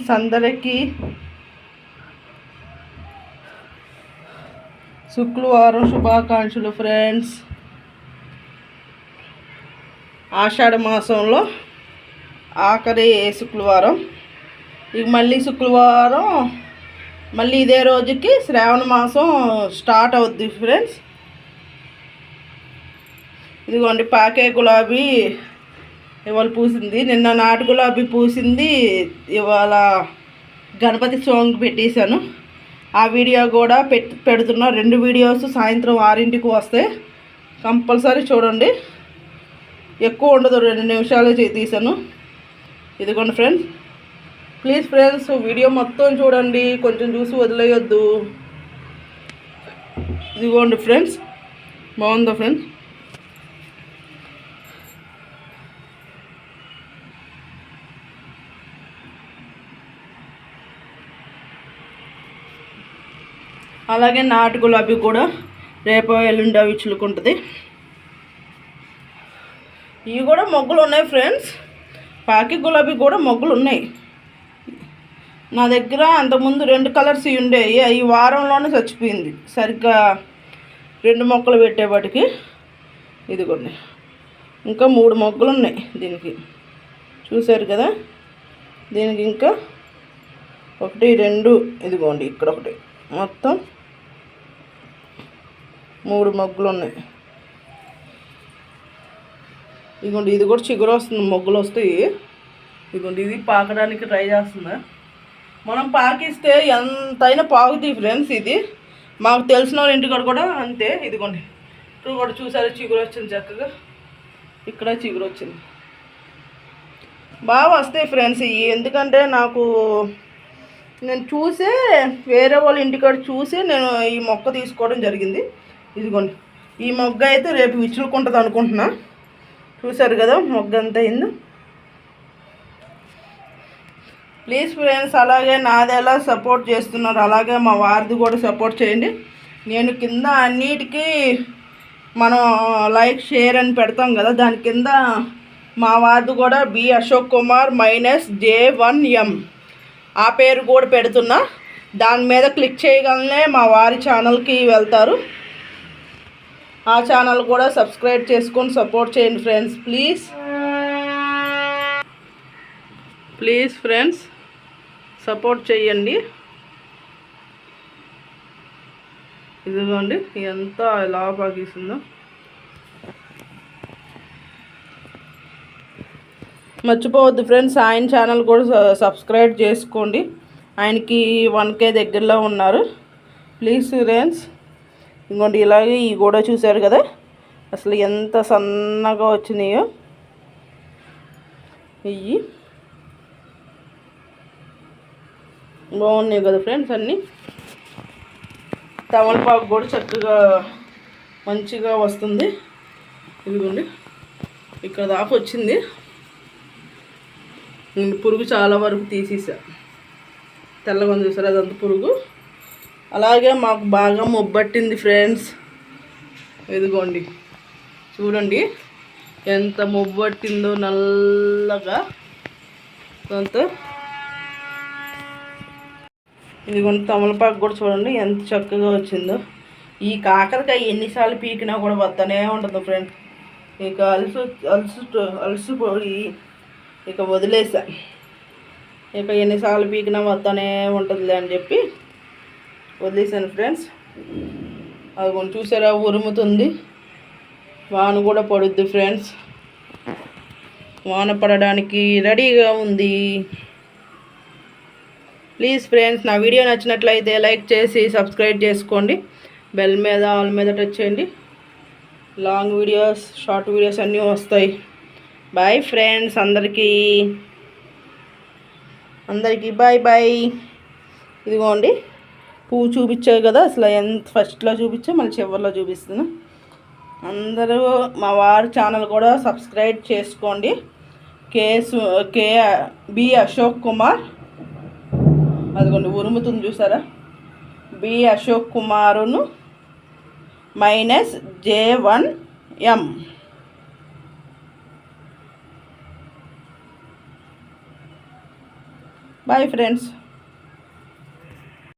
Friends, అందరికీ శుక్రవారం శుభాకాంక్షలు ఫ్రెండ్స్. ఆషాఢ మాసంలో ఆఖరి శుక్రవారం. ఇక మళ్ళీ శుక్రవారం మళ్ళీ ఇదే రోజుకి శ్రావణ మాసం స్టార్ట్ అవుద్ది ఫ్రెండ్స్. ఇదిగోండి పాకే గులాబీ ఇవాళ పూసింది. నిన్న నాటు గులాబీ పూసింది. ఇవాళ గణపతి సాంగ్ పెట్టేశాను. ఆ వీడియో కూడా పెడుతున్నా. 2 వీడియోస్ సాయంత్రం 6ంటికి వస్తాయి. కంపల్సరీ చూడండి. ఎక్కువ ఉండదు, 2 నిమిషాలు తీసాను. ఇదిగోండి ఫ్రెండ్స్, ప్లీజ్ ఫ్రెండ్స్ వీడియో మొత్తం చూడండి, కొంచెం చూసి వదిలేయొద్దు. ఇదిగోండి ఫ్రెండ్స్, బాగుందా ఫ్రెండ్స్? అలాగే నాటు గులాబీ కూడా రేపు ఎల్లుండి అవి చిలుకుంటుంది. ఇవి కూడా మొగ్గలు ఉన్నాయి ఫ్రెండ్స్. పాకి గులాబీ కూడా మొగ్గలు ఉన్నాయి నా దగ్గర. అంతకుముందు 2 కలర్స్ ఉండేవి, అవి వారంలోనే చచ్చిపోయింది. సరిగ్గా 2 మొక్కలు పెట్టేవాటికి. ఇదిగోండి ఇంకా 3 మొగ్గలు ఉన్నాయి దీనికి, చూసారు కదా. దీనికి ఇంకా 1 2 ఇదిగోండి ఇక్కడ ఒకటి, మొత్తం 3 మొగ్గలు ఉన్నాయి. ఇదిగోండి ఇది కూడా చిగురు వస్తుంది, మొగ్గలు వస్తాయి. ఇదిగోండి ఇది పాకడానికి ట్రై చేస్తుందా. మనం పాకిస్తే ఎంతైనా పాకుతాయి ఫ్రెండ్స్. ఇది మాకు తెలిసిన వాళ్ళ ఇంటికాడ కూడా అంతే. ఇదిగోండి ఇప్పుడు కూడా చూసారు, చిగురు వచ్చింది చక్కగా. ఇక్కడ చిగురు వచ్చింది, బాగా వస్తాయి ఫ్రెండ్స్ ఇవి. ఎందుకంటే నేను చూసే వేరే వాళ్ళ ఇంటికాడ చూసి నేను ఈ మొక్క తీసుకోవడం జరిగింది. ఇదిగోండి ఈ మొగ్గ అయితే రేపు విచ్చులుకుంటుంది అనుకుంటున్నా. చూసారు కదా మొగ్గ ఎంత అయిందో. ప్లీజ్ ఫ్రెండ్స్, అలాగే నాది ఎలా సపోర్ట్ చేస్తున్నారు అలాగే మా వారిది కూడా సపోర్ట్ చేయండి. నేను కింద అన్నిటికీ మనం లైక్ షేర్ అని పెడతాం కదా, దాని కింద మా వారిది కూడా బి అశోక్ కుమార్ -J1M ఆ పేరు కూడా పెడుతున్నా. దాని మీద క్లిక్ చేయగానే మా వారి ఛానల్కి వెళ్తారు. ఆ ఛానల్ కూడా సబ్స్క్రైబ్ చేసుకొని సపోర్ట్ చేయండి ఫ్రెండ్స్. ప్లీజ్ ఫ్రెండ్స్ సపోర్ట్ చేయండి. ఇదిగోండి ఎంత ఎలా పాకిస్తుందో. మర్చిపోవద్దు ఫ్రెండ్స్, ఆయన ఛానల్ కూడా సబ్స్క్రైబ్ చేసుకోండి. ఆయనకి 1K దగ్గరలో ఉన్నారు. Please friends. ఇంకోటి ఇలాగే ఇవి కూడా చూసారు కదా అసలు ఎంత సన్నగా వచ్చినాయో. ఇవి బాగున్నాయి కదా ఫ్రెండ్స్ అన్నీ. తమలపాకు కూడా చక్కగా మంచిగా వస్తుంది. ఇదిగోండి ఇక్కడ దాకా వచ్చింది. పురుగు చాలా వరకు తీసేసా. తెల్లగా చూసారు అదంతా పురుగు. అలాగే మాకు బాగా మొబ్బట్టింది ఫ్రెండ్స్. ఇదిగోండి చూడండి ఎంత మొబ్బట్టిందో నల్లగా అంతా. ఇదిగోండి తమలపాకు కూడా చూడండి ఎంత చక్కగా వచ్చిందో. ఈ కాకరకాయ ఎన్నిసార్లు పీకినా కూడా వద్దనే ఉంటుంది ఫ్రెండ్స్. ఇక అలసిపోయి ఇక వదిలేసా. ఇక ఎన్నిసార్లు పీకినా వద్దనే ఉంటుందిలే అని చెప్పి వదిలేసాను ఫ్రెండ్స్. అది కొంచెం చూసారా ఉరుముతుంది. వాన కూడా పడుద్ది ఫ్రెండ్స్. వాన పడడానికి రెడీగా ఉంది. ప్లీజ్ ఫ్రెండ్స్ నా వీడియో నచ్చినట్లయితే లైక్ చేసి సబ్స్క్రైబ్ చేసుకోండి. బెల్ మీద ఆల్ మీద టచ్ చేయండి. లాంగ్ వీడియోస్ షార్ట్ వీడియోస్ అన్నీ వస్తాయి. బాయ్ ఫ్రెండ్స్, అందరికీ బాయ్ బాయ్. ఇదిగోండి పువ్వు చూపించావు కదా అసలు ఎంత ఫస్ట్లో చూపించా మళ్ళీ చివరిలో చూపిస్తున్నా. అందరూ మా వారి ఛానల్ కూడా సబ్స్క్రైబ్ చేసుకోండి. బి అశోక్ కుమార్. అదిగోండి ఉరుముతుంది చూసారా. బి అశోక్ కుమారును -J1M. Bye friends.